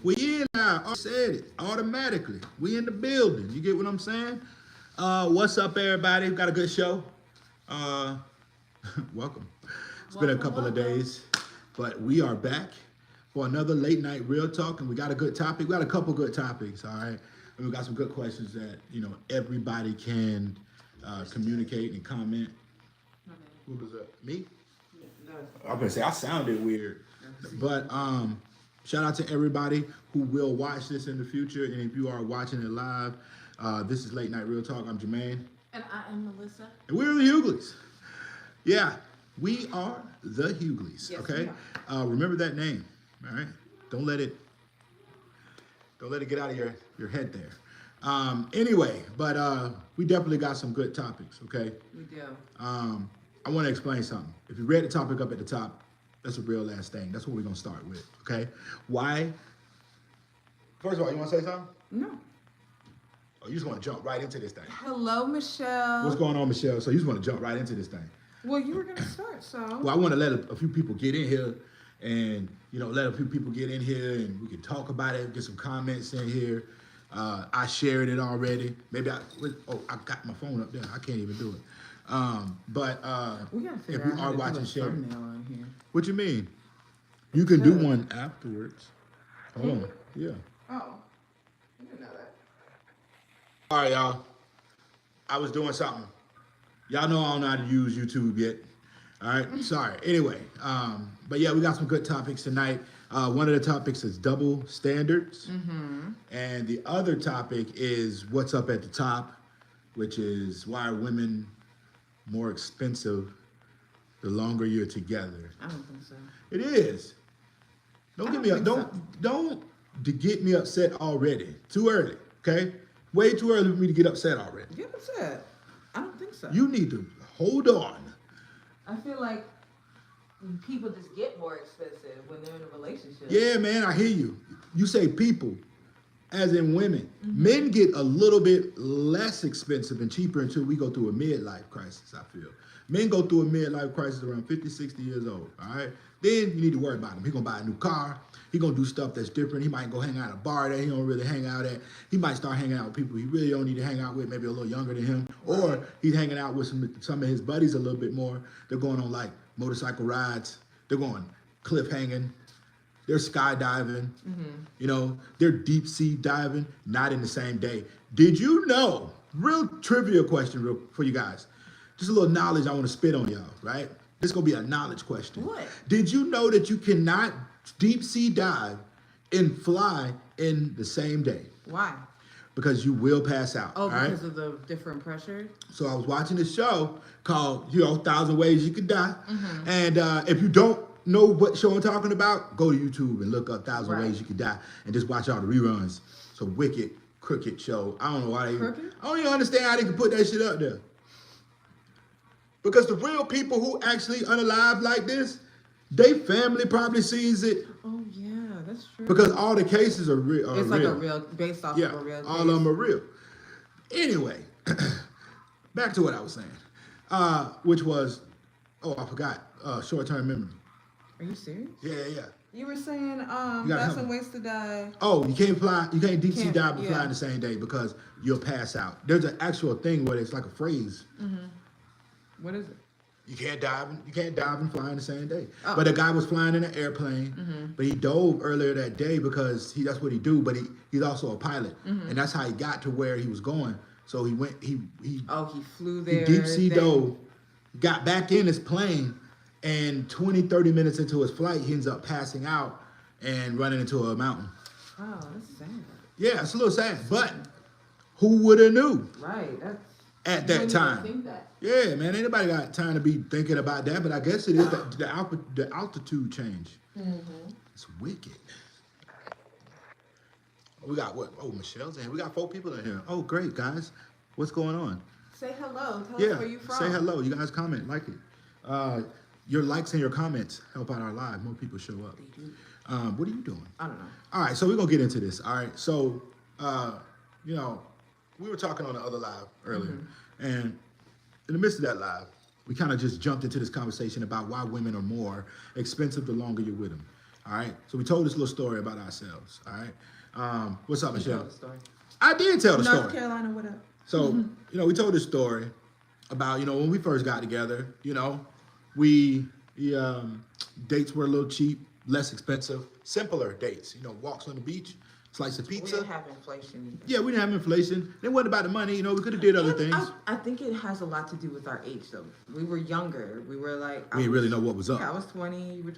We in now. I said it automatically. We in the building. You get what I'm saying? What's up, everybody? Got a good show. Uh, welcome. It's been a couple of days, but we are back for another late night real talk, and we got a good topic. We got a couple good topics, all right? And we got some good questions that everybody can communicate and comment. Who was that? Me? I'm gonna say I sounded weird, but shout out to everybody who will watch this in the future, and if you are watching it live, this is Late Night Real Talk. I'm Jermaine, and I am Melissa, and we're the Hughleys. Yeah, we are the Hughleys. Yes, okay, remember that name, all right? Don't let it get out of your head there. Anyway, but we definitely got some good topics. Okay, we do. I want to explain something. If you read the topic up at the top, that's a real last thing. That's what we're going to start with, okay? Why? First of all, you want to say something? No. Oh, you just want to jump right into this thing. Hello, Michelle. What's going on, Michelle? So you just want to jump right into this thing. Well, you were going to start, so. Well, I want to let a few people get in here and, let a few people get in here and we can talk about it, get some comments in here. I shared it already. Maybe I got my phone up there. I can't even do it. But if you are watching, share. What you mean? You can do one afterwards. Hold on. Yeah. Oh, I didn't know that. All right, y'all. I was doing something. Y'all know I don't know how to use YouTube yet. All right. Sorry. Anyway, but yeah, we got some good topics tonight. One of the topics is double standards. Mm-hmm. And the other topic is what's up at the top, which is why are women more expensive the longer you're together? I don't think so. It is. Don't get me upset already. Too early, okay? Way too early for me to get upset already. Get upset. I don't think so. You need to hold on. I feel like people just get more expensive when they're in a relationship. Yeah, man, I hear you. You say people, as in women. Mm-hmm. Men get a little bit less expensive and cheaper until we go through a midlife crisis, I feel. Men go through a midlife crisis around 50, 60 years old, all right? Then you need to worry about him. He's going to buy a new car. He's going to do stuff that's different. He might go hang out at a bar that he don't really hang out at. He might start hanging out with people he really don't need to hang out with, maybe a little younger than him. Or he's hanging out with some of his buddies a little bit more. They're going on like motorcycle rides. They're going cliff hanging. They're skydiving. Mm-hmm. They're deep sea diving, not in the same day. Did you know, real trivia question for you guys. Just a little knowledge I want to spit on y'all, right? This is going to be a knowledge question. What? Did you know that you cannot deep sea dive and fly in the same day? Why? Because you will pass out. Oh, because right? of the different pressure? So I was watching this show called, 1,000 Ways You Could Die. Mm-hmm. And if you don't know what show I'm talking about, go to YouTube and look up 1,000 Ways You Could Die and just watch all the reruns. It's a wicked, crooked show. I don't know why I don't even understand how they can put that shit up there. Because the real people who actually unalive like this, they family probably sees it. Oh, yeah, that's true. Because all the cases are real. It's like a real, based off of a real case. All of them are real. Anyway, back to what I was saying, which was, I forgot, short-term memory. Are you serious? Yeah. You were saying, 1,000 ways to die. Oh, you can't fly, you can't deep sea dive and fly in the same day because you'll pass out. There's an actual thing where it's like a phrase. Mm-hmm. What is it? You can't dive and fly in the same day. Oh. But the guy was flying in an airplane, but he dove earlier that day because that's what he do, but he's also a pilot. And that's how he got to where he was going. So he went, he flew there. He deep sea dove, got back in his plane, and 20, 30 minutes into his flight, he ends up passing out and running into a mountain. Oh, that's sad. Yeah, it's a little sad, but who would have knew? Right, that's... At that time. Think that. Yeah, man, ain't nobody got time to be thinking about that, but I guess it is the altitude change. Mm-hmm. It's wicked. We got what? Oh, Michelle's in here. We got 4 people in here. Oh, great, guys. What's going on? Say hello. Tell us where you're from. Say hello. You guys comment, like it. Your likes and your comments help out our live. More people show up. They do. What are you doing? I don't know. All right, so we're going to get into this. All right, so, we were talking on the other live earlier, and in the midst of that live, we kind of just jumped into this conversation about why women are more expensive the longer you're with them. All right. So we told this little story about ourselves. All right. What's up, You Michelle? told the story. I did tell the North story. Carolina, what up? So, you know, we told this story about, you know, when we first got together, you know, we dates were a little cheap, less expensive, simpler dates, you know, walks on the beach, slice of We pizza. didn't have inflation either. Yeah, we didn't have inflation. It wasn't about the money, you know, we could have did other And things. I think it has a lot to do with our age, though. We were younger. We were like, We didn't really know what was up. Yeah, I was 20. You were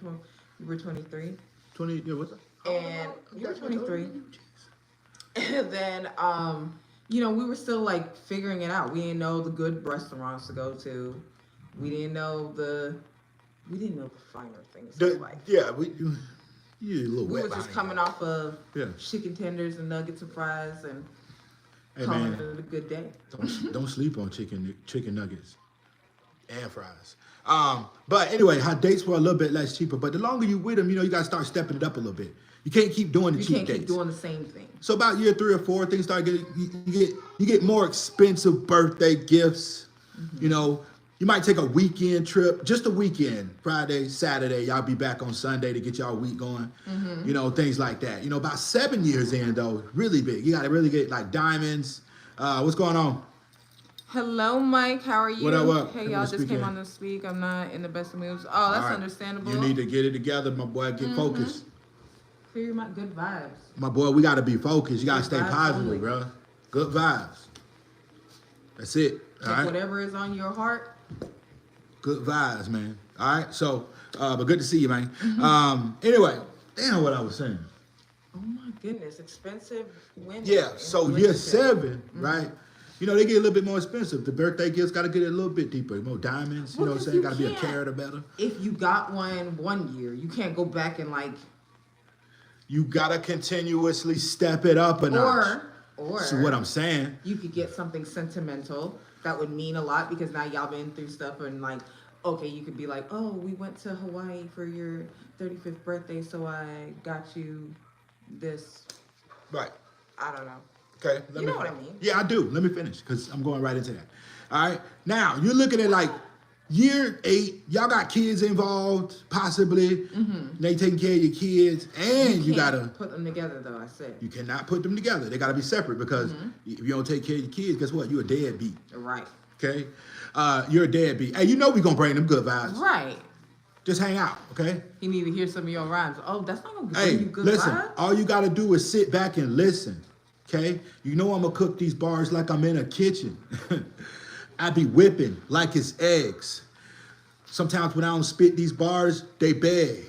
23, 20, yeah, what's up? and you were 23. And then, you know, we were still like figuring it out. We didn't know the good restaurants to go to. We didn't know the finer things. in life. Yeah, you a little We wet were just behind coming you. off of Yeah. chicken tenders and nuggets and fries and Hey, calling man. it a good day. Don't sleep on chicken nuggets and fries. But anyway, our dates were a little bit less cheaper. But the longer you with them, you know, you gotta start stepping it up a little bit. You can't keep doing the You cheap can't dates. keep doing the same thing. So about year 3 or 4, things start getting you get more expensive birthday gifts. You know, you might take a weekend trip, just a weekend, Friday, Saturday. Y'all be back on Sunday to get y'all week going. You know, things like that. You know, about 7 years in though, really big. You gotta really get like diamonds. What's going on? Hello, Mike. How are you? What up, what up? Hey, Come y'all on, just speak came in. on to speak. I'm not in the best of moods. Oh, that's All right. understandable. You need to get it together, my boy. Get focused. Clear my good vibes. My boy, we gotta be focused. You gotta Good stay vibes positive, only. bro. Good vibes. That's it. All Like right. whatever is on your heart. Good vibes, man. All right. So, but good to see you, man. Anyway, damn what I was saying. Oh my goodness, expensive women. Yeah. So in year relationships. 7, right? You know, they get a little bit more expensive. The birthday gifts got to get it a little bit deeper. More diamonds, you know what I'm saying? Got to be a carat or better. If you got one year, you can't go back and like. You got to continuously step it up a notch. Or So what I'm saying. you could get something sentimental that would mean a lot because now y'all been through stuff and like, okay, you could be like, oh, we went to Hawaii for your 35th birthday, so I got you this. Right. I don't know. Okay. You know what I mean. Yeah, I do. Let me finish because I'm going right into that. All right. Now, you're looking at like year 8. Y'all got kids involved, possibly. They taking care of your kids. And you got to. put them together, though, I said. You cannot put them together. They got to be separate because if you don't take care of your kids, guess what? You're a deadbeat. Right. Okay? You're a deadbeat. Hey, you know we're going to bring them good vibes. Right. Just hang out, okay? You need to hear some of your rhymes. Oh, that's not going to Hey, give you good listen, vibes. all you got to do is sit back and listen, okay? You know I'm going to cook these bars like I'm in a kitchen. I be whipping like it's eggs. Sometimes when I don't spit these bars, they beg.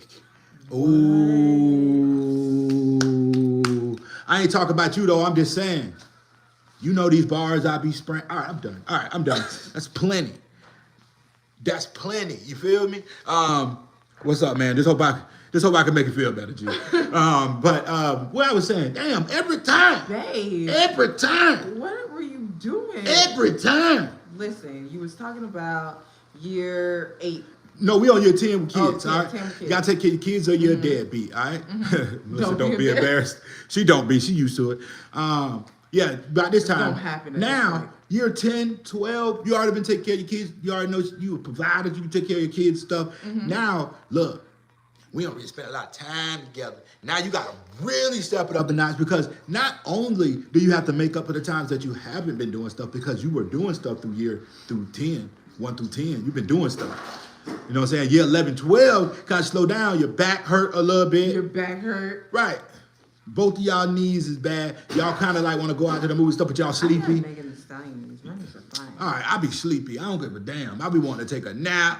Ooh. I ain't talking about you, though. I'm just saying. You know these bars I be spraying. All right, I'm done. All right, I'm done. That's plenty. That's plenty. You feel me? What's up, man? Just hope I can make you feel better, G. But what I was saying, damn, every time. Babe. Every time. What were you doing? Every time. Listen, you was talking about year 8. No, we on year 10 with Oh, kids, 10, all right? 10 with kids. You gotta take care of your kids or you're a deadbeat, all right? Melissa, don't be embarrassed. She don't be. She used to it. Yeah, about this time. Don't happen at this Now, point. year 10, 12, you already been taking care of your kids. You already know you a provider. You can take care of your kids' stuff. Now, look, we don't really spend a lot of time together. Now you gotta really step it up a notch because not only do you have to make up for the times that you haven't been doing stuff because you were doing stuff through 10, 1 through 10. You've been doing stuff. You know what I'm saying? Year 11, 12, kind of slow down. Your back hurt a little bit. Your back hurt. Right. Both of y'all knees is bad. Y'all kind of like want to go out to the movie stuff, but y'all I'm sleepy. not making the stallions. Mine are fine. All right, I be sleepy. I don't give a damn. I be wanting to take a nap.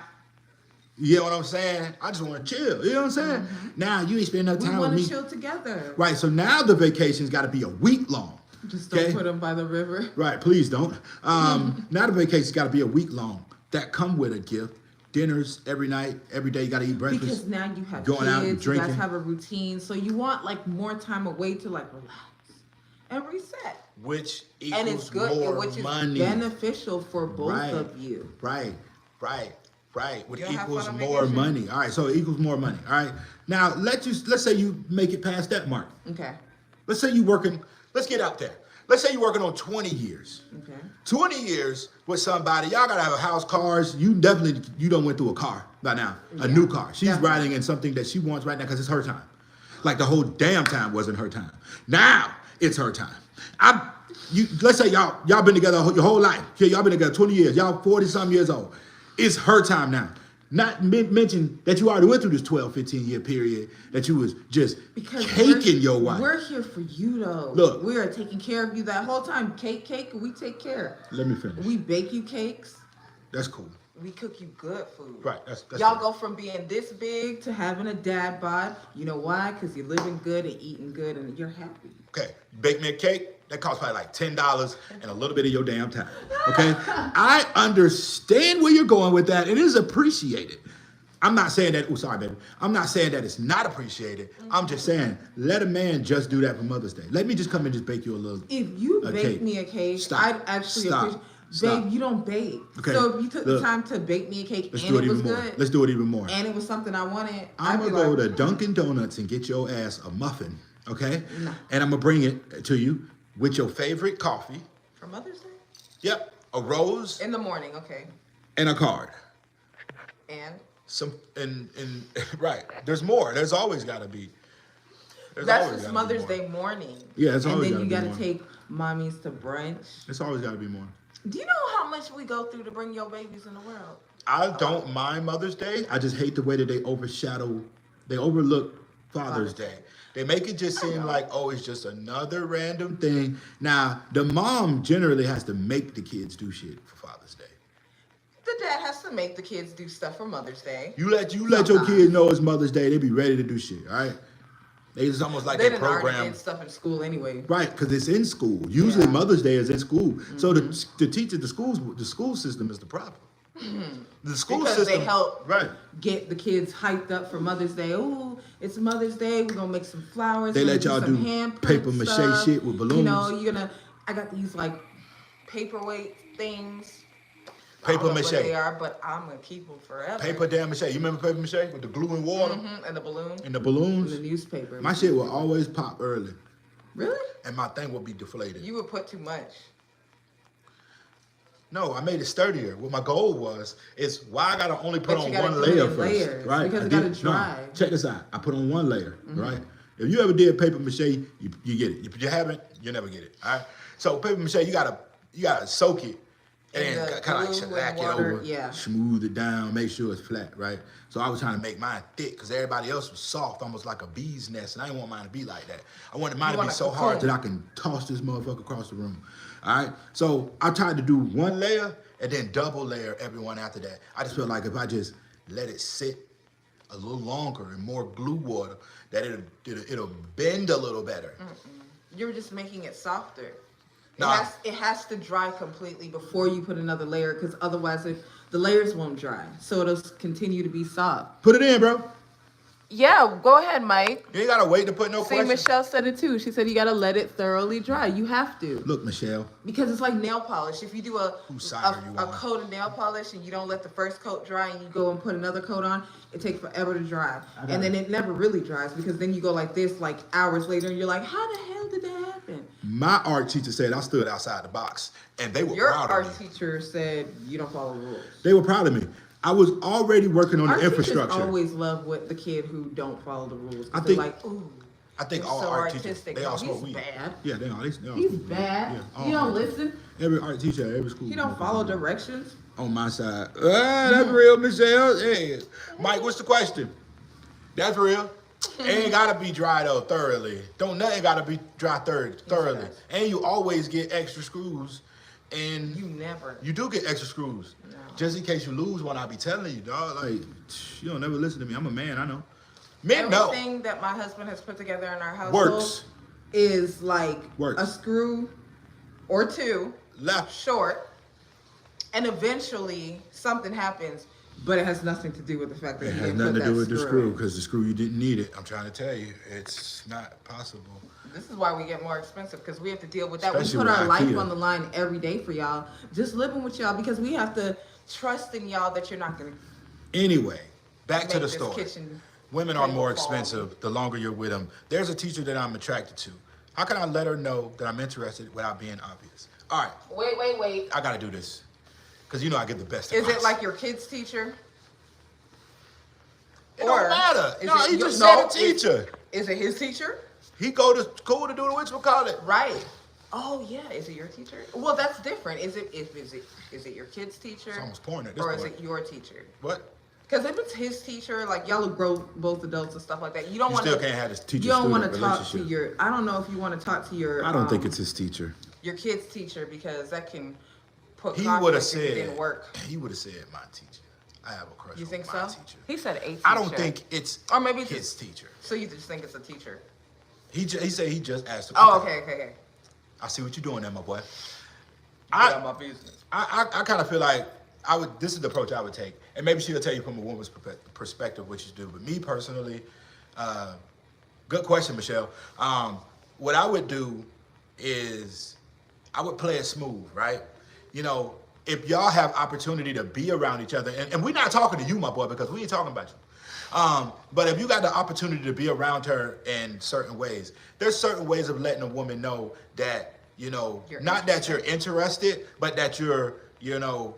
You know what I'm saying? I just want to chill. You know what I'm saying? Now you ain't spending enough We time with want me. to chill together. Right. So now the vacation's got to be a week long. Just don't Okay? put them by the river. Right. Please don't. Now the vacation's got to be a week long. That come with a gift. Dinners every night, every day. You got to eat breakfast. Because now you have Going kids, out and you drinking. guys have a routine, so you want like more time away to like relax and reset. Which And it's good, more which is money. beneficial for both Right. of you. Right. Which You don't have equals fun on more vacation? money. All right, so it equals more money. All right. Now let's say you make it past that mark. Okay. Let's say you working. Let's get out there. let's say you're working on 20 years. Okay. 20 years with somebody, y'all gotta have a house, cars. You don't went through a car by now, a new car. She's riding in something that she wants right now because it's her time. Like the whole damn time wasn't her time. Now it's her time. Let's say y'all been together your whole life. Okay, y'all been together 20 years. Y'all 40-something years old. It's her time now. Not mention that you already went through this 12, 15-year period that you was just caking your wife. We're here for you, though. Look. We are taking care of you that whole time. Cake, we take care. Let me finish. We bake you cakes. That's cool. We cook you good food. Right. That's y'all cool. go from being this big to having a dad bod. You know why? Because you're living good and eating good and you're happy. Okay. Bake me a cake. That costs probably like $10 and a little bit of your damn time. Okay? I understand where you're going with that. It is appreciated. I'm not saying that, sorry, baby. I'm not saying that it's not appreciated. I'm just saying, let a man just do that for Mother's Day. Let me just come and just bake you a little If you bake cake. me a cake, Stop. I'd actually appreciate. Stop. Babe, you don't bake. Okay. So if you took the time to bake me a cake Let's and do it it was even more. good, Let's do it even more. and it was something I wanted, I'm I'd going be to go like, to Dunkin' Donuts and get your ass a muffin, okay? No. And I'm going to bring it to you with your favorite coffee. For Mother's Day? Yep. A rose In the morning, okay. and a card. And? Right. There's more. There's always got to be. That's just Mother's Day morning. Yeah, it's always and then you gotta got be to take mommies to brunch. It's always got to be more. Do you know how much we go through to bring your babies in the world? I don't mind Mother's Day. I just hate the way that they overlook Father's Day. They make it just seem like, oh, it's just another random thing. Now, the mom generally has to make the kids do shit for Father's Day. The dad has to make the kids do stuff for Mother's Day. You let your kids know it's Mother's Day, they be ready to do shit, all right? It's almost like They they didn't already program. did stuff in school anyway. Right, because it's in school. Usually Mother's Day is in school. Mm-hmm. So the teacher, the school system is the problem. Mm-hmm. The school because system. They help get the kids hyped up for Mother's Day. Ooh, it's Mother's Day. We're going to make some flowers. They let y'all do paper mache shit with balloons. You know, I got these like paperweight things. Paper I don't know mache. what they are, but I'm going to keep them forever. Paper damn mache. You remember paper mache with the glue and water? Mm-hmm. And the balloon. And the balloons. And the newspaper. My shit will always pop early. Really? And my thing will be deflated. You would put too much. No, I made it sturdier. What my goal was is why I gotta only put on one layer layer first, layers, right? because it gotta dry. No, check this out. I put on one layer, right? If you ever did paper mache, you get it. If you haven't, you never get it. All right. So paper mache, you gotta soak it and then kind of like shellac it over, smooth it down, make sure it's flat, right? So I was trying to make mine thick because everybody else was soft, almost like a bee's nest, and I didn't want mine to be like that. I wanted mine to be so hard that I can toss this motherfucker across the room. All right. So I tried to do one layer and then double layer everyone after that. I just felt like if I just let it sit a little longer and more glue water, that it'll bend a little better. You're just making it softer. Nah. It has to dry completely before you put another layer, because otherwise the layers won't dry. So it'll continue to be soft. Put it in, bro. Yeah, go ahead, Mike. You ain't gotta wait to put no question. Michelle said it too. She said you gotta let it thoroughly dry. You have to. Look, Michelle. Because it's like nail polish. If you do a on? coat of nail polish and you don't let the first coat dry and you go and put another coat on, it takes forever to dry. And then it never really dries, because then you go like this like hours later and you're like, how the hell did that happen? My art teacher said I stood outside the box, and they were proud of me. Your art teacher said you don't follow the rules. They were proud of me. I was already working on the infrastructure. Teachers always love the kid who don't follow the rules. I think, like, ooh, I think all so art artistic. teachers, they all smoke He's weed. bad. Yeah, they all He's smoke bad. Yeah, You don't listen. Every art teacher at every school. He don't follow directions. On my side. That's real, Michelle. Hey, Mike, what's the question? That's real. It ain't gotta be dry though thoroughly. Nothing gotta be dry thoroughly. Yes. And you always get extra screws. And You do get extra screws. No. Just in case you lose one, I'll be telling you, dog. Like, you don't never listen to me. I'm a man, I know. Men know. Everything that my husband has put together in our household is like a screw or two left short, and eventually something happens. But it has nothing to do with the fact that it has nothing to do with the screw, because the screw, you didn't need it. I'm trying to tell you, it's not possible. This is why we get more expensive, because we have to deal with that. Especially we put our IKEA. life on the line every day for y'all, just living with y'all, because we have to trust in y'all that you're not going to. Anyway, back to the story. Kitchen Women are more expensive the longer you're with them. There's a teacher that I'm attracted to. How can I let her know that I'm interested without being obvious? All right. Wait. I gotta do this. Because I get the best Is advice. it like your kid's teacher? It don't matter. Is No, it, he just said a teacher. Is it his teacher? He go to school to do the whatchamacallit. Right. Oh yeah. Is it your teacher? Well, that's different. Is it your kid's teacher? It's almost porn at this or point. is it your teacher? What? Because if it's his teacher, like y'all are both adults and stuff like that, you don't want to. Still can't have this teacher. You don't want to student talk to your. I don't know if you want to talk to your. I don't think it's his teacher. Your kid's teacher, because that can put. He would have conflict if it said. didn't work. He would have said my teacher. I have a crush You on think my so? teacher. He said a teacher. I don't think it's or maybe his just, teacher. So you just think it's a teacher? He said he just asked. Oh, okay. I see what you're doing there, my boy. Get out my business. I kind of feel like this is the approach I would take. And maybe she'll tell you from a woman's perspective what you do. But me personally, good question, Michelle. What I would do is I would play it smooth, right? If y'all have opportunity to be around each other, and we're not talking to you, my boy, because we ain't talking about you. But if you got the opportunity to be around her in certain ways, there's certain ways of letting a woman know that, not that you're interested, but that you want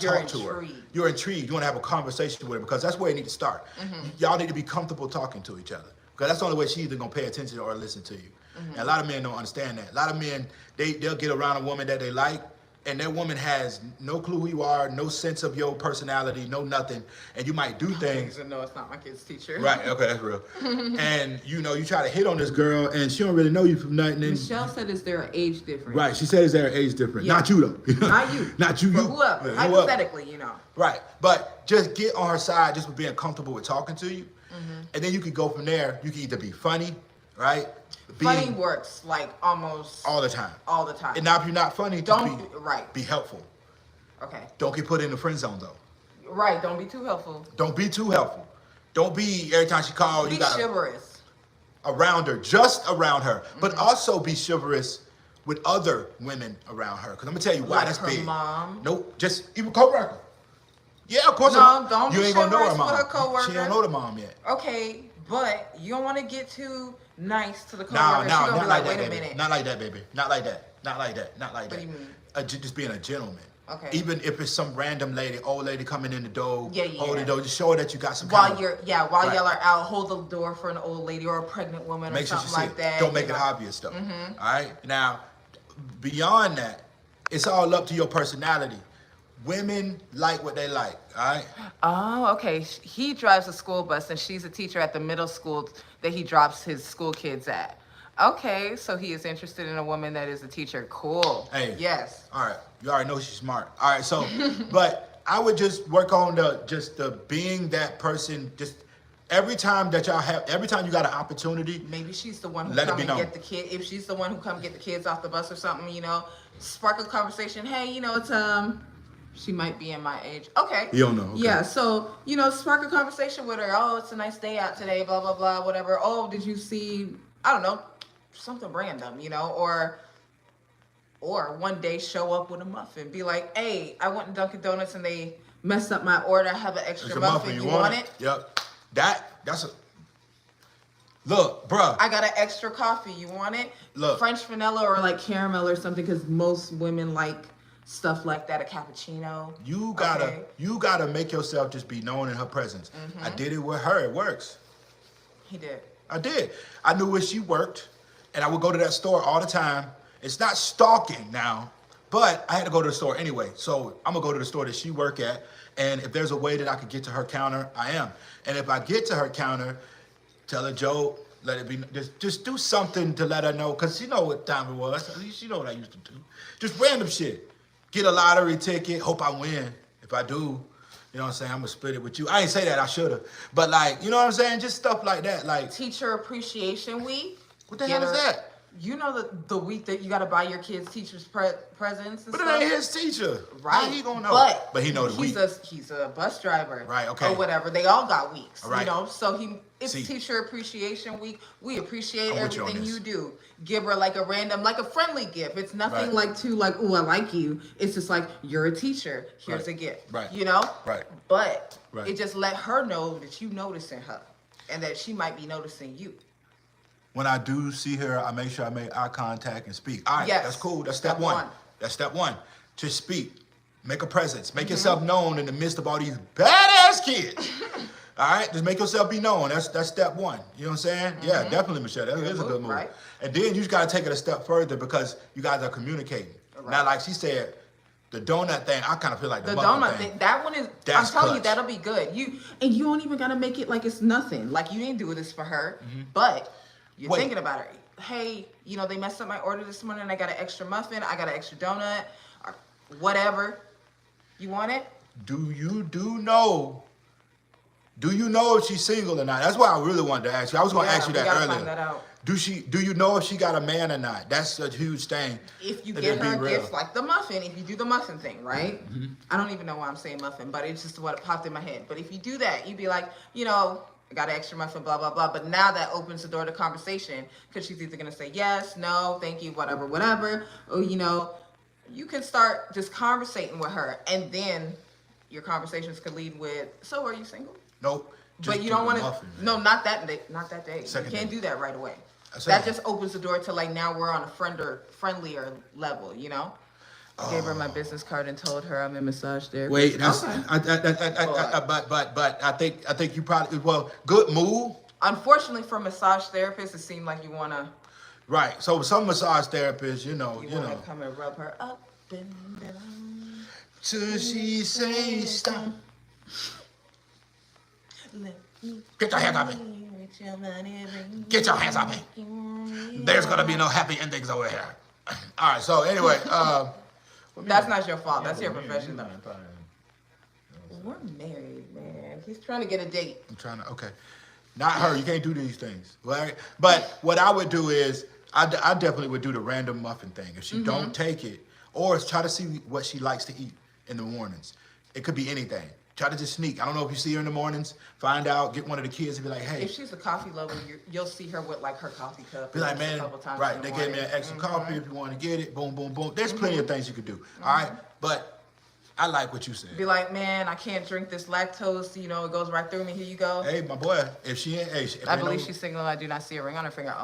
to talk to her. You're intrigued. You want to have a conversation with her, because that's where you need to start. Mm-hmm. Y'all need to be comfortable talking to each other, because that's the only way she's either going to pay attention or listen to you. Mm-hmm. And a lot of men don't understand that. A lot of men, they'll get around a woman that they like, and that woman has no clue who you are, no sense of your personality, no nothing, and you might do things. No, it's not my kid's teacher. Right, okay, that's real. And you try to hit on this girl, and she don't really know you from nothing. And Michelle said, "Is there an age difference?" right, she said, "Is there an age difference?" Yeah. Not you though. Not you. Not you. For you. whoever, Yeah, hypothetically, Right, but just get on her side, just with being comfortable with talking to you, and then you can go from there. You can either be funny, right? Funny works like almost all the time. All the time. And now if you're not funny, be helpful. Okay. Don't get put in the friend zone though. Right. Don't be too helpful. Don't be too helpful. Don't be every time she calls you got chivalrous around her, just around her, but also be chivalrous with other women around her. Because I'm gonna tell you why that's big. Mom. Nope. Just even coworker. Yeah, of course. No, don't you be ain't gonna know her chivalrous mom. with her coworker. She don't know the mom yet. Okay, but you don't want to get too nice to the No, coworker. She's gonna not be like wait that, a baby. minute. Not like that, baby. Not like that. Not like that. Not like that. What do you mean? Just being a gentleman. Okay. Even if it's some random lady, old lady coming in the door, Yeah. holding the door, just show her that you got some. While right. y'all are out, hold the door for an old lady or a pregnant woman Make or sure something she see like it. that. Don't make it obvious though. All right. Now, beyond that, it's all up to your personality. Women like what they like. All right. Oh, okay. He drives a school bus and she's a teacher at the middle school that he drops his school kids at. Okay, so he is interested in a woman that is a teacher. Cool. Hey. Yes. All right. You already know she's smart. All right. So, but I would just work on the being that person. Just every time you got an opportunity. Maybe she's the one who Let it come be and known. get the kid. If she's the one who come get the kids off the bus or something, spark a conversation. Hey, it's she might be in my age. Okay. You don't know. Okay. Yeah, so, spark a conversation with her. Oh, it's a nice day out today, blah, blah, blah, whatever. Oh, did you see, I don't know, something random, or one day show up with a muffin. Be like, hey, I went to Dunkin' Donuts and they messed up my order. I have an extra muffin. You want it? Yep. That's a... Look, bruh. I got an extra coffee. You want it? Look. French vanilla or like caramel or something, because most women like stuff like that, a cappuccino. You gotta make yourself just be known in her presence. I did it with her. It works. He did. I did. I knew where she worked, and I would go to that store all the time. It's not stalking now, but I had to go to the store anyway. So I'm gonna go to the store that she work at, and if there's a way that I could get to her counter, I am. And if I get to her counter, tell her, Joe, let it be. Just do something to let her know, cause she know what time it was. She know what I used to do. Just random shit. Get a lottery ticket. Hope I win. If I do, you know what I'm saying, I'm gonna split it with you. I ain't say that. I shoulda. But you know what I'm saying? Just stuff like that. Like Teacher Appreciation Week. What the hell is that? You know the week that you got to buy your kids teachers presents and But stuff. it ain't his teacher. Right. How he gonna know? But he knows the week. He's a bus driver. Right, okay. Or whatever. They all got weeks. All right. So it's Teacher Appreciation Week. We appreciate I'm with you on everything this. you do. Give her like a friendly gift. It's nothing Right. ooh, I like you. It's just like, you're a teacher. Here's Right. a gift. Right. Right. But Right. it just let her know that you noticing her and that she might be noticing you. when I do see her, I make sure I make eye contact and speak. All right, Yes. that's cool. That's step one. That's step one. To speak. Make a presence. Make yourself known in the midst of all these badass kids. All right, just make yourself be known. That's step one. You know what I'm saying? Yeah, definitely, Michelle. That is a good move. Right? And then you just got to take it a step further because you guys are communicating. Right. Now, like she said, the donut thing, I kind of feel like the donut thing. That one is. That's I'm telling you, clutch. that'll be good. You don't even gotta make it like it's nothing. Like you didn't do this for her, but you're thinking about her. Hey, they messed up my order this morning. I got an extra muffin. I got an extra donut, or whatever. You want it? Do you know if she's single or not? That's what I really wanted to ask you. I was going to ask you that earlier. Find that out. Do you know if she got a man or not? That's a huge thing. If you get her gifts like the muffin, if you do the muffin thing, right? I don't even know why I'm saying muffin, but it's just what popped in my head. But if you do that, you'd be like, I got an extra muffin, blah, blah, blah. But now that opens the door to conversation because she's either going to say yes, no, thank you, whatever. Or, you can start just conversating with her. And then your conversations could lead with, so are you single? Nope. But you don't want to, no, not that day. You can't do that right away. That just opens the door to like, now we're on a friendlier level, I gave her my business card and told her I'm a massage therapist. Wait, but I think you probably, good move. Unfortunately for massage therapists, it seemed like you want to. Right. So some massage therapists, you want to come and rub her up and down. Till she say stop. Get your hands off me. Get your hands off me. There's going to be no happy endings over here. All right. So anyway, that's not your fault. That's your profession, though. We're married, man. He's trying to get a date. I'm trying to, okay. Not her. You can't do these things. Right? But what I would do is, I definitely would do the random muffin thing. If she don't take it, or try to see what she likes to eat in the mornings. It could be anything. Try to just sneak. I don't know if you see her in the mornings. Find out. Get one of the kids and be like, hey. If she's a coffee lover, you'll see her with like her coffee cup. Be like, man, right, they gave me an extra coffee if you want to get it. Boom, boom, boom. There's plenty of things you could do. All right? But I like what you said. Be like, man, I can't drink this lactose. It goes right through me. Here you go. Hey, my boy, if she ain't, I believe she's single. I do not see a ring on her finger.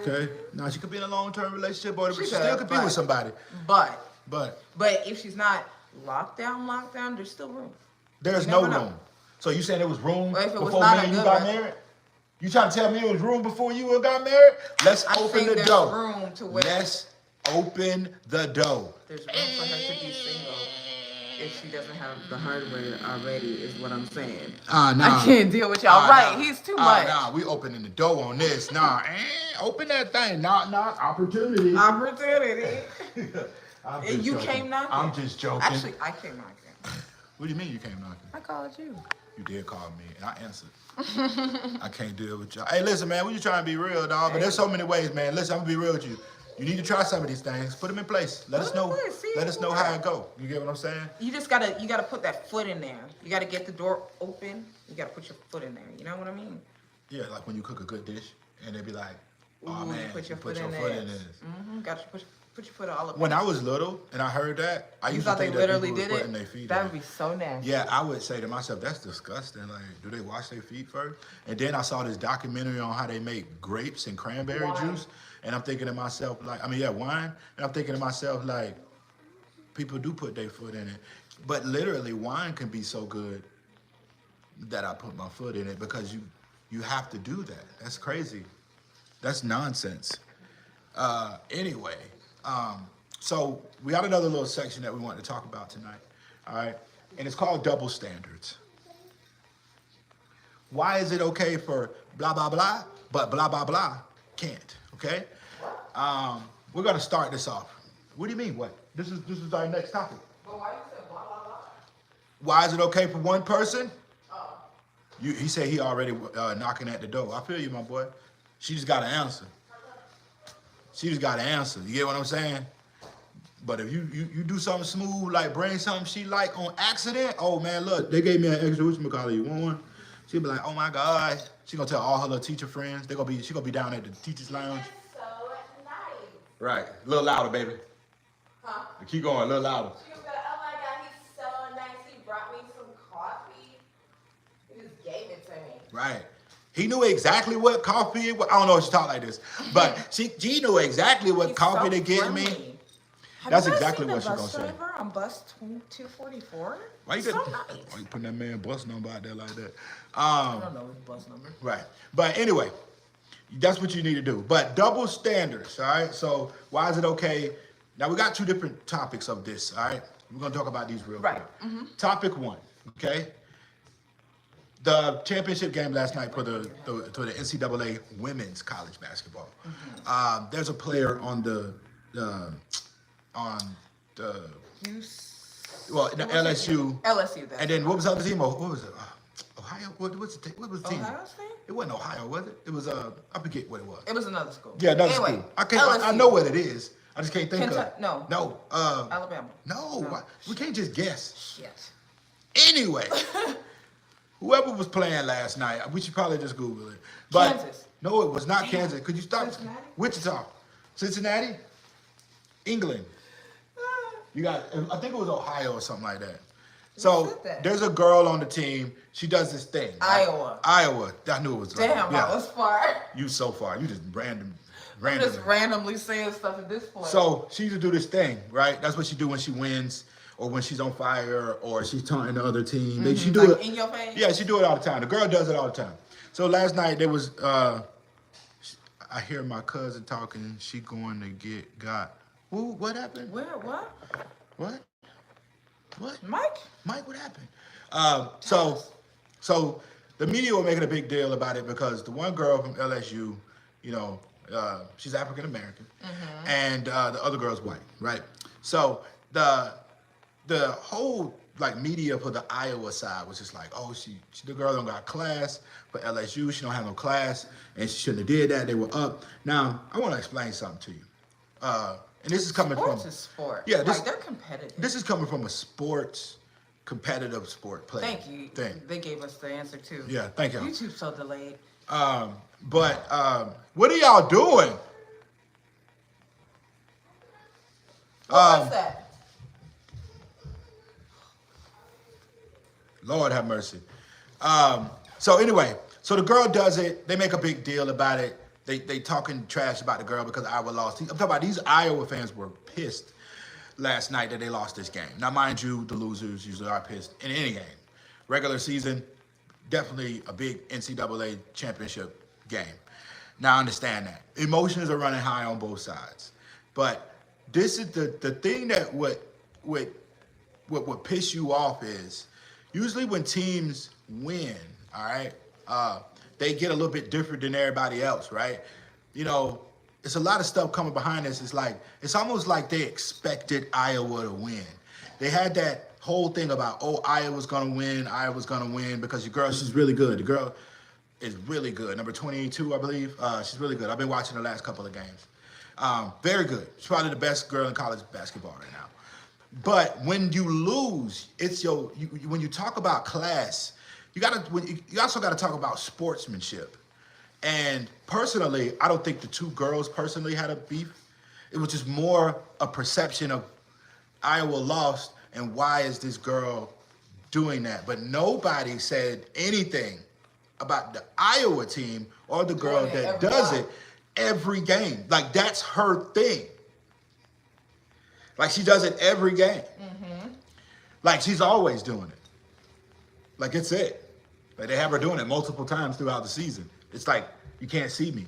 Okay. Now, she could be in a long-term relationship, or she still could be with somebody. But if she's not locked down, there's still room. There's no room. So you saying there was room before me and you got married? You trying to tell me it was room before you got married? Let's open the door. Room to where Let's open the door. There's room for her to be single if she doesn't have the hardware already, is what I'm saying. Nah. I can't deal with y'all. He's too much. Nah, we opening the door on this. Open that thing. Knock, opportunity. Opportunity. You came knocking. I'm just joking. Actually, I came knocking. What do you mean you came knocking? I called you. You did call me, and I answered. I can't deal with y'all. Hey, listen, man, we just trying to be real, dog. But there's so many ways, man. Listen, I'm gonna be real with you. You need to try some of these things. Put them in place. Let us know. Let us know how it go. You get what I'm saying? You gotta put that foot in there. You gotta get the door open. You gotta put your foot in there. You know what I mean? Yeah, like when you cook a good dish, and they be like, "Oh man, you put your foot in this." Got you put your foot all up. When I was little and I heard that, I used to think they literally did it. That would be so nasty. Yeah, I would say to myself, that's disgusting. Like, do they wash their feet first? And then I saw this documentary on how they make grapes and cranberry juice, and I'm thinking to myself, like, wine. And I'm thinking to myself, like, people do put their foot in it, but literally, wine can be so good that I put my foot in it because you have to do that. That's crazy. That's nonsense. Anyway. So we got another little section that we want to talk about tonight, all right? And it's called double standards. Why is it okay for blah, blah, blah, but blah, blah, blah can't, okay? We're going to start this off. What do you mean, what? This is our next topic. But why you said blah, blah, blah? Why is it okay for one person? He said he already knocking at the door. I feel you, my boy. She just got to answer. She just got to answer. You get what I'm saying? But if you do something smooth, like bring something she like on accident, oh man, look, they gave me an extra whatchamacallit. You want one? She'll be like, oh my God. She gonna tell all her little teacher friends. She gonna be down at the teacher's lounge. That's so nice. Right. A little louder, baby. Huh? Keep going, a little louder. She was like, oh my God, he's so nice. He brought me some coffee. He just gave it to me. Right. He knew exactly what coffee it was. I don't know if she talked like this, but she knew exactly what He's coffee so to get me. friendly. Have That's you guys exactly seen what the she bus gonna say. driver on bus 244? Why you, So why nice. you putting that man bus number out there like that? I don't know his bus number. Right. But anyway, that's what you need to do. But double standards, all right? So why is it okay? Now we got two different topics of this, all right? We're gonna talk about these real quick. Right. Topic one, okay? The championship game last night for the NCAA women's college basketball. There's a player on the LSU. LSU. And then what was the other team? What was it? Ohio. What was the team? Ohio State? It wasn't Ohio, was it? It was I forget what it was. It was another school. Yeah, another anyway, school. I can't. I LSU. know what it is. I just can't think of it. No. No. Alabama. No. We can't just guess. Shit. Anyway, whoever was playing last night, we should probably just Google it. But Kansas. no, it was not Kansas. Could you stop? Cincinnati? Wichita, Cincinnati, England. You got. I think it was Ohio or something like that. So said that? there's a girl on the team. She does this thing. Right? Iowa. Iowa. I knew it was. Damn, yeah. I was far. You so far. You just I'm randomly. just randomly saying stuff at this point. So she used to do this thing, right? That's what she do when she wins, or when she's on fire, or she's taunting the other team. She do like it in your face? Yeah, she do it all the time. The girl does it all the time. So last night there was. I hear my cousin talking. She going to got. Who? What happened? Where? What? What? What? Mike? Mike, what happened? So the media were making a big deal about it because the one girl from LSU, she's African American, and the other girl's white, right? So the whole media for the Iowa side was just like, oh, the girl don't got class. For LSU, she don't have no class, and she shouldn't have did that. They were up. Now I want to explain something to you, and this is coming Sports from is sport. Yeah, they're competitive. This is coming from a competitive sport player. Thank you. Thing. They gave us the answer too. Yeah, thank you. YouTube's so delayed. But what are y'all doing? What's that? Lord have mercy. So anyway, so the girl does it. They make a big deal about it. They talking trash about the girl because Iowa lost. I'm talking about these Iowa fans were pissed last night that they lost this game. Now, mind you, the losers usually are pissed in any game. Regular season, definitely a big NCAA championship game. Now, I understand that. Emotions are running high on both sides. But this is the thing that would piss you off is usually when teams win, all right, they get a little bit different than everybody else, right? It's a lot of stuff coming behind this. It's almost like they expected Iowa to win. They had that whole thing about, oh, Iowa's gonna win because your girl, she's really good. The girl is really good. Number 22, I believe. She's really good. I've been watching the last couple of games. Very good. She's probably the best girl in college basketball right now. But when you lose, when you talk about class, you also gotta talk about sportsmanship. And personally, I don't think the two girls personally had a beef. It was just more a perception of Iowa lost and why is this girl doing that? But nobody said anything about the Iowa team or the girl that does it every game. That's her thing. She does it every game. She's always doing it. It's it. They have her doing it multiple times throughout the season. It's like, you can't see me.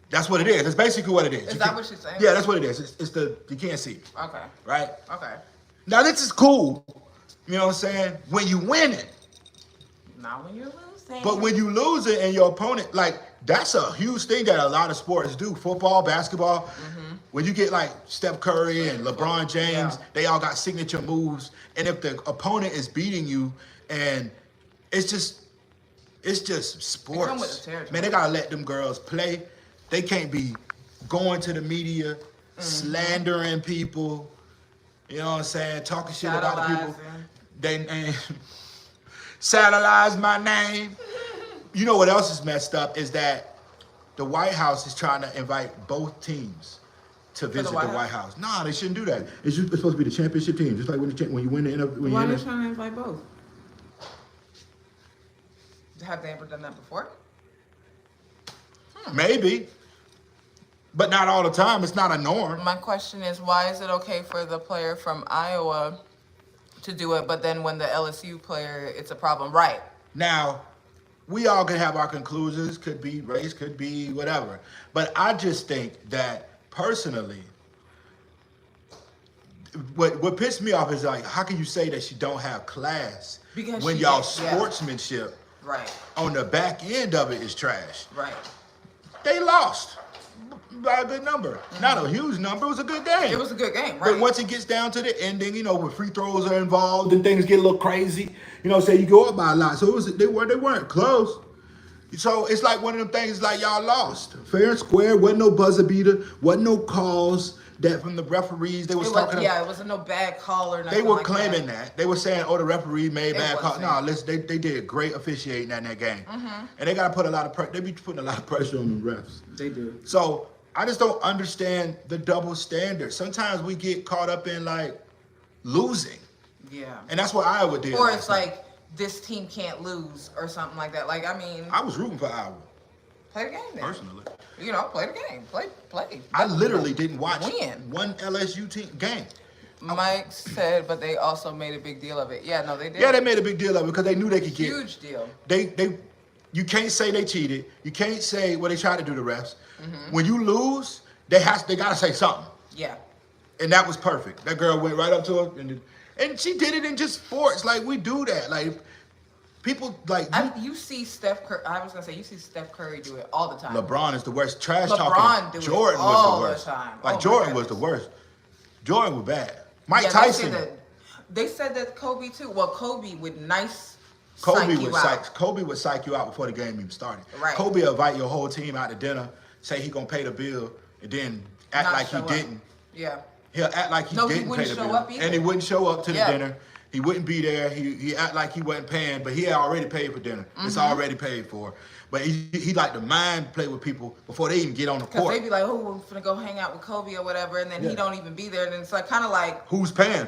That's what it is. That's basically what it is. Is that what she's saying? Yeah, that's what it is. It's you can't see me. Okay. Right? Okay. Now, this is cool. You know what I'm saying? When you win it. Not when you're losing. But when you lose it and your opponent, that's a huge thing that a lot of sports do. Football, basketball. When you get Steph Curry and LeBron James, they all got signature moves. And if the opponent is beating you, and it's just sports. come with the territory. Man, they gotta let them girls play. They can't be going to the media, slandering people. You know what I'm saying? Talking shit about the people. They satellize my name. You know what else is messed up is that the White House is trying to invite both teams to visit the White House. Nah, they shouldn't do that. It's supposed to be the championship team, just like when you win the Why are they trying to invite both? Have they ever done that before? Maybe. But not all the time. It's not a norm. My question is, why is it okay for the player from Iowa to do it, but then when the LSU player, it's a problem? Right. Now, we all can have our conclusions. Could be race, could be whatever. But I just think that personally, what pissed me off is like, how can you say that she don't have class Because when she y'all did, yeah. sportsmanship Right. on the back end of it is trash? Right. They lost by a good number. Not a huge number. It was a good game. It was a good game, right? But once it gets down to the ending, you know, when free throws are involved and things get a little crazy, you know, say you go up by a lot. So they weren't close. So it's like one of them things like y'all lost. Fair and square, wasn't no buzzer beater, wasn't no calls that from the referees. They was talking it wasn't no bad call or nothing. They were like claiming that. They were saying, oh, the referee made bad calls. No, wasn't. listen, they did great officiating in that game. And they got to put a lot of pressure. They be putting a lot of pressure on the refs. They do. So I just don't understand the double standard. Sometimes we get caught up in like losing. Yeah. And that's what Iowa did. Or it's like, this team can't lose or something like that. Like, I mean, I was rooting for Iowa. play the game then. Personally. You know, play the game. Play. I literally didn't watch Win. one LSU team game. Mike said, but they also made a big deal of it. Yeah, no, they did. Yeah, they made a big deal of it because they knew they could get. Huge deal. You can't say they cheated. You can't say what they tried to do to refs. When you lose, they gotta say something. Yeah. And that was perfect. That girl went right up to her and she did it in just sports. Like we do that. Like people like You see Steph Curry. I was gonna say you see Steph Curry do it all the time. LeBron is the worst. Trash LeBron talking. do it Jordan all was the worst. the time. Like Oh, my Jordan was the goodness. worst. Jordan was bad. Mike Yeah, Tyson. They said that Kobe too. Well, Kobe would Kobe psych you out. Kobe would psych you out before the game even started. Right. Kobe would invite your whole team out to dinner, say he gonna pay the bill, and then act Not like he show up. didn't. Yeah. He'll act like he No, he didn't pay wouldn't the show bill, up either. and he wouldn't show up to the Yeah. dinner. He wouldn't be there. He act like he wasn't paying, but he had already paid for dinner. It's already paid for. But he like to mind play with people before they even get on the Because court. they be like, oh, we're finna go hang out with Kobe or whatever, and then Yeah. he don't even be there. And it's like kind of like, Who's paying?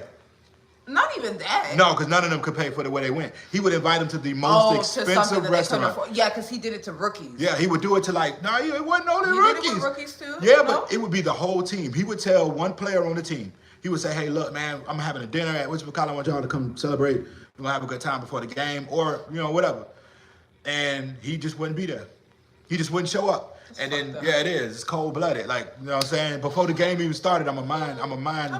not even that. No, because none of them could pay for the way they went. He would invite them to the most To something expensive that they couldn't restaurant. afford. Yeah, because he did it to rookies. Yeah, he would do it to like, no, it wasn't only He did rookies. it with rookies too? Yeah, No? but it would be the whole team. He would tell one player on the team. He would say, hey, look, man, I'm having a dinner at What's I want y'all to come celebrate. We're gonna have a good time before the game, or whatever. And he just wouldn't be there. He just wouldn't show up. And then fucked up. yeah, it is. It's cold blooded. Like, you know what I'm saying? Before the game even started, I'm a mind. I'm a mind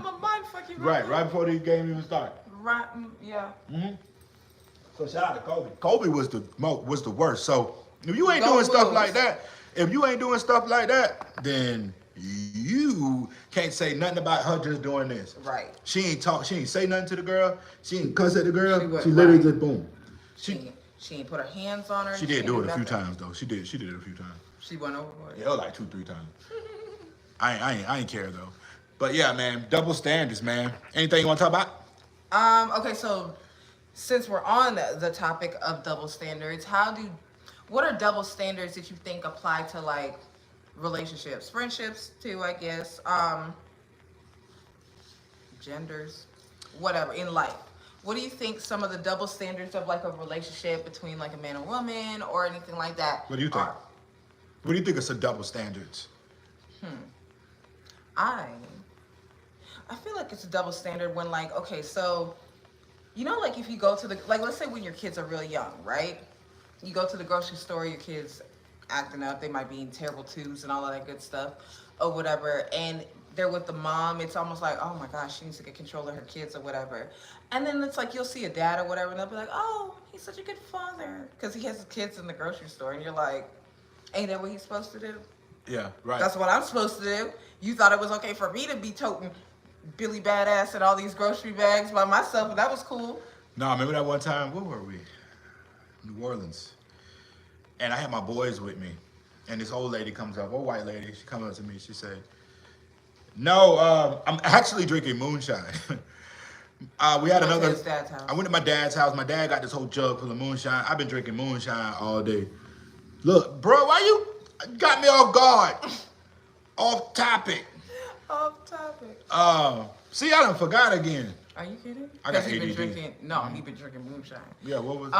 fuck you. Right before the game even started. Right, yeah. So shout out to Kobe. Kobe was the worst. So if you ain't Go doing stuff Wolves. like that, then you can't say nothing about her just doing this. Right. She ain't talk. She ain't say nothing to the girl. She ain't cuss at the girl. She was- She literally right. just boom. She ain't put her hands on her. She did do it a few nothing. times though. She did it a few times. She went overboard. Yeah, it was like 2-3 times. I ain't care though. But yeah, man, double standards, man. Anything you want to talk about? Okay, so since we're on the topic of double standards, what are double standards that you think apply to like relationships, friendships too, I guess, genders, whatever in life? What do you think some of the double standards of like a relationship between like a man and woman or anything like that? What do you think? are? What do you think of some double standards? I feel like it's a double standard when like, okay, so, you know, like if you go to like, let's say when your kids are real young, right? You go to the grocery store, your kids acting up, they might be in terrible twos and all of that good stuff or whatever. And they're with the mom, it's almost like, oh my gosh, she needs to get control of her kids or whatever. And then it's like, you'll see a dad or whatever and they'll be like, oh, he's such a good father. Because he has his kids in the grocery store and you're like, ain't that what he's supposed to do? Yeah, right. That's what I'm supposed to do. You thought it was okay for me to be toting Billy Badass and all these grocery bags by myself, and that was cool. No, remember that one time? Where were we? New Orleans. And I had my boys with me. And this old lady comes up, old white lady, she comes up to me, she said, no, I'm actually drinking moonshine. We had You went to another. his dad's house. I went to my dad's house. My dad got this whole jug full of moonshine. I've been drinking moonshine all day. Look, bro, why you got me off guard? Off topic. Off topic. See, I done forgot again. Are you kidding? I got Because he been ADD. drinking. No, he been drinking moonshine. Yeah, what was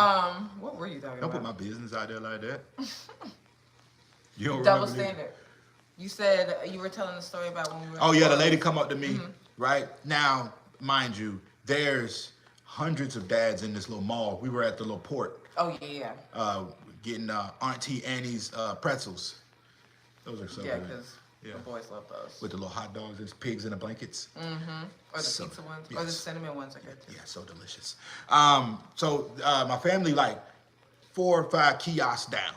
What were you talking Don't put about? my business out there like that. You don't Double remember these? standard. You said you were telling the story about when we were. Oh yeah, the lady come up to me, right? Now, mind you, there's hundreds of dads in this little mall. We were at the little port, Oh yeah, getting Auntie Annie's pretzels. Those are so yeah, good. because Yeah. the boys love those. With the little hot dogs and pigs in the blankets. Or the So, pizza ones, or the yes. cinnamon ones are good too. Yeah, so delicious. So my family, like 4 or 5 kiosks down.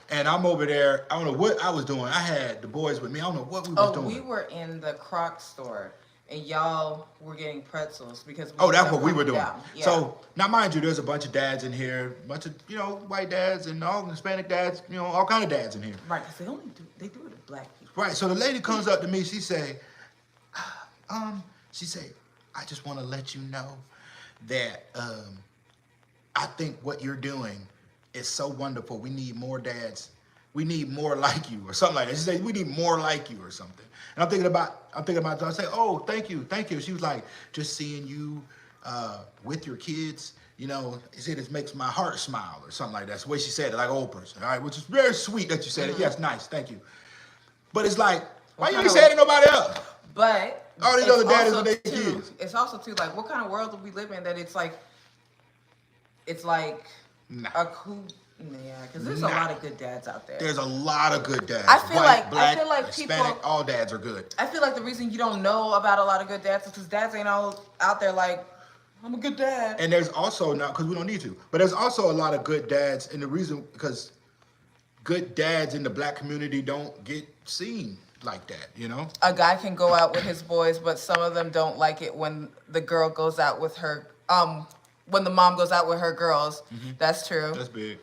And I'm over there. I don't know what I was doing. I had the boys with me. I don't know what we was doing. We were in the Croc store, and y'all were getting pretzels because. Oh, that's what we were doing. Yeah. So now, mind you, there's a bunch of dads in here, a bunch of white dads and all Hispanic dads, all kind of dads in here. Right, because they do it to black people. Right. So the lady comes up to me. She say, I just want to let you know that I think what you're doing is so wonderful. We need more dads. We need more like you, or something like that. She said, we need more like you, or something. And I'm thinking about it. I say, oh, thank you. She was like, just seeing you with your kids, she said, it makes my heart smile, or something like that. That's the way she said it, like an old person, all right? Which is very sweet that you said it. Yes, nice, thank you. But it's like, why you ain't saying it to nobody else? But All these other daddies with their kids. It's also too like, what kind of world do we live in that it's like Nah. a cool. Yeah, because there's a lot of good dads out there. There's a lot of good dads. I feel White, like black, people. Hispanic, all dads are good. I feel like the reason you don't know about a lot of good dads is because dads ain't all out there like, I'm a good dad. And there's also, not because we don't need to, but there's also a lot of good dads, and the reason, because good dads in the black community don't get seen like that, A guy can go out with his boys, but some of them don't like it when the girl goes out with her, when the mom goes out with her girls. That's true. That's big.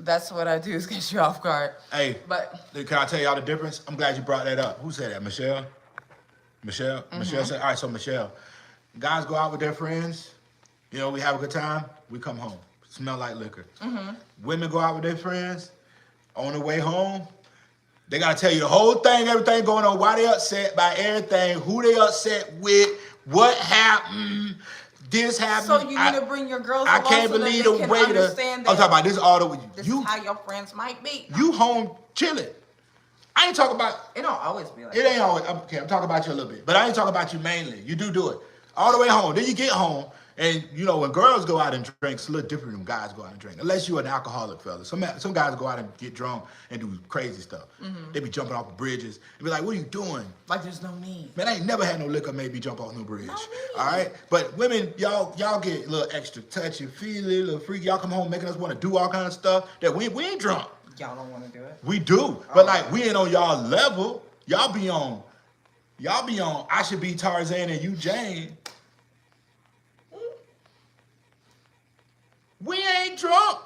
That's what I do, is get you off guard. Hey, But can I tell y'all the difference? I'm glad you brought that up. Who said that? Michelle? Michelle said, all right, so Michelle, guys go out with their friends, we have a good time, we come home, smell like liquor. Women go out with their friends, on the way home, they got to tell you the whole thing, everything going on, why they upset by everything, who they upset with, what happened, this happened. So you need to bring your girls I along can't so believe that the they can way understand I'm that talking about this all the this you is how your friends might be. you home chilling. I ain't talking about It don't always be like it. Ain't always okay. I'm talking about you a little bit, but I ain't talking about you mainly. You do it all the way home. Then you get home, and when girls go out and drink, it's a little different than guys go out and drink. Unless you're an alcoholic fella. Some guys go out and get drunk and do crazy stuff. They be jumping off of bridges and be like, "What are you doing?" Like there's no need. Man, I ain't never had no liquor made me jump off no bridge. No need. All right? But women, y'all get a little extra touchy, feely, a little freaky. Y'all come home making us want to do all kind of stuff that we ain't drunk. Y'all don't want to do it. We do. But like we ain't on y'all level. Y'all be on I should be Tarzan and you Jane. We ain't drunk.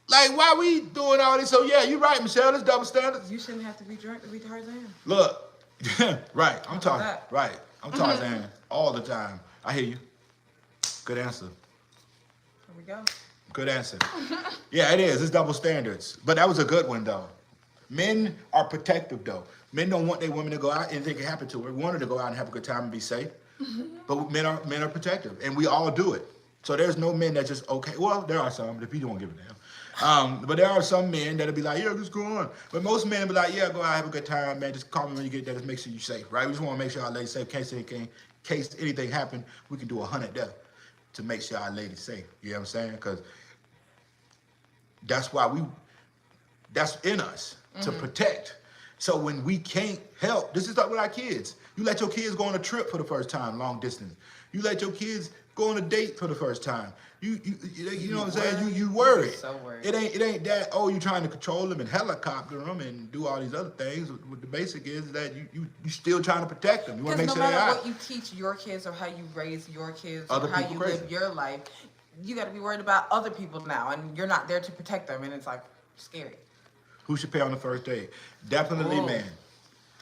Like, why we doing all this? So yeah, you're right, Michelle. It's double standards. You shouldn't have to be drunk to be Tarzan. Look, right. I'm Tarzan. that? Right. I'm Tarzan all the time. I hear you. Good answer. Here we go. Good answer. Yeah, it is. It's double standards. But that was a good one, though. Men are protective, though. Men don't want their women to go out, anything can happen to her. We want her to go out and have a good time and be safe. But men are protective, and we all do it. So there's no men that just, okay, well, there are some, but you don't give a damn. But there are some men that'll be like, yeah, just go on. But most men will be like, yeah, go out, have a good time, man. Just call me when you get there. Just make sure you're safe, right? We just want to make sure our ladies safe. In case anything happen, we can do 100 deaths to make sure our ladies safe. You know what I'm saying? Because that's why that's in us, to protect. So when we can't help, this is like with our kids. You let your kids go on a trip for the first time, long distance. You let your kids go on a date for the first time. You know what I'm saying? You worried. So worried. It ain't that, oh, you trying to control them and helicopter them and do all these other things. What the basic is that you still trying to protect them. You want to make Because no sure they're matter out. what you teach your kids or how you raise your kids Other or how people you crazy. live your life, you got to be worried about other people now, and you're not there to protect them, and it's like scary. Who should pay on the first date? Definitely Ooh. man.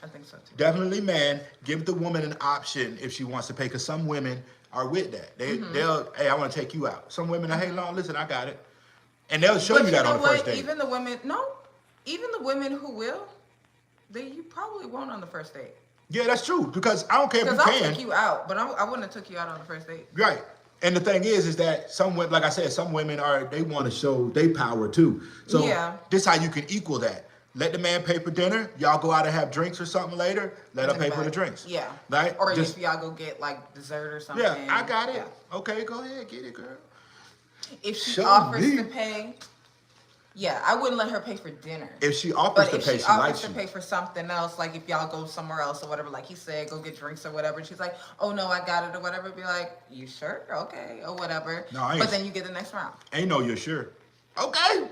I think so too. Definitely man. Give the woman an option if she wants to pay, because some women are with that. They'll, hey, I want to take you out. Some women are, hey, long, listen, I got it. And they'll show But you that know on the what? first date. Even the women who will, you probably won't on the first date. Yeah, that's true. Because I don't care if you Because I'll can. take you out, but I wouldn't have took you out on the first date. Right. And the thing is that some women, like I said, some women they want to show their power too. So Yeah. this how you can equal that. let the man pay for dinner. Y'all go out and have drinks or something later. Let her pay for the drinks. Yeah. Right? Or Just, if y'all go get like dessert or something. yeah, I got it. Yeah. Okay, go ahead, get it, girl. If she Show offers me. to pay, yeah, I wouldn't let her pay for dinner. If she offers But to if pay, she she offers likes to you. pay for something else, like if y'all go somewhere else or whatever, like he said, go get drinks or whatever, and she's like, oh no, I got it or whatever, be like, you sure? Okay, or whatever. No, I ain't. But then you get the next round. Ain't no, you're sure. Okay.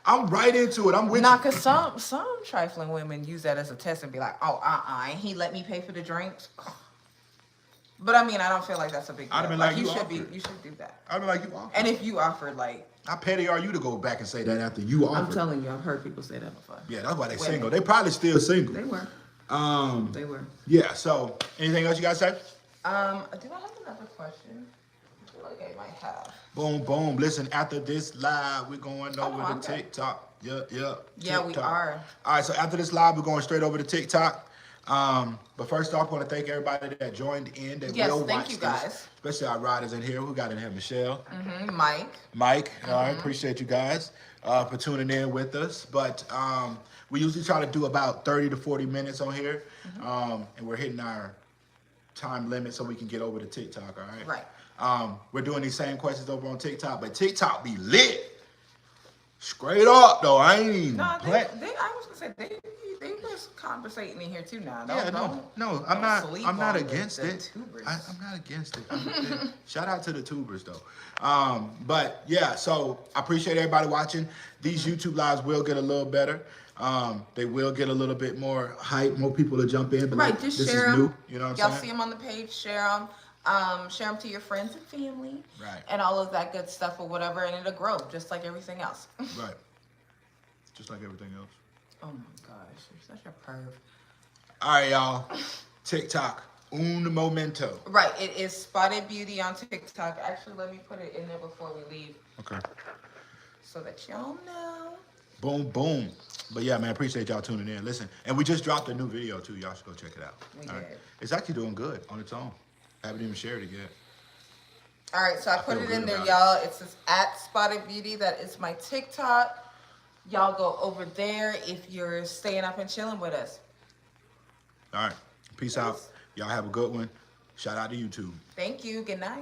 I'm right into it. I'm with Nah, you. cause some trifling women use that as a test and be like, oh, and he let me pay for the drinks. But I mean, I don't feel like that's a big deal. I'd have been like, you you should offered. you should do that. I'd be like, you offered. And if you offered, like, How petty are you to go back and say that after you offered? I'm telling you, I've heard people say that before. Yeah, that's why they Women. single. They probably still single. They were. They were. Yeah, so anything else you guys say? Do I have another question? I feel like I might have. Boom, boom. Listen, after this live, we're going over to I'm good. TikTok. Yeah. Yeah, we TikTok. are. All right, so after this live, we're going straight over to TikTok. But first off, I want to thank everybody that joined in. That Yes, will thank watch you this. guys. Especially our riders in here. Who got in here? Michelle. Mike. All right, appreciate you guys for tuning in with us. But we usually try to do about 30 to 40 minutes on here. And we're hitting our time limit so we can get over to TikTok, all right? Right. We're doing these same questions over on TikTok, but TikTok be lit. Straight up, though. I ain't even No, I playing. was gonna say they was conversating in here too now. Yeah, no, I'm don't not sleep on against the it. tubers. I'm not against it. Shout out to the tubers though. But yeah, so I appreciate everybody watching. These YouTube lives will get a little better. They will get a little bit more hype, more people to jump in. But Right, like, just this share is new. them. You know what Y'all I'm see saying? them on the page, share them. Share them to your friends and family. Right. And all of that good stuff or whatever, and it'll grow just like everything else. Right. Just like everything else. Oh my gosh, you're such a perv. All right, y'all. TikTok. Un momento. Right, it is Spotted Beauty on TikTok. Actually, let me put it in there before we leave Okay. so that y'all know. Boom, boom. But yeah, man, appreciate y'all tuning in. Listen, and we just dropped a new video too. Y'all should go check it out. We All right? did. It's actually doing good on its own. I haven't even shared it yet. All right, so I put feel it in good there, about y'all. It says at Spotted Beauty. That is my TikTok. Y'all go over there if you're staying up and chilling with us. All right. Peace out. Y'all have a good one. Shout out to YouTube. Thank you. Good night.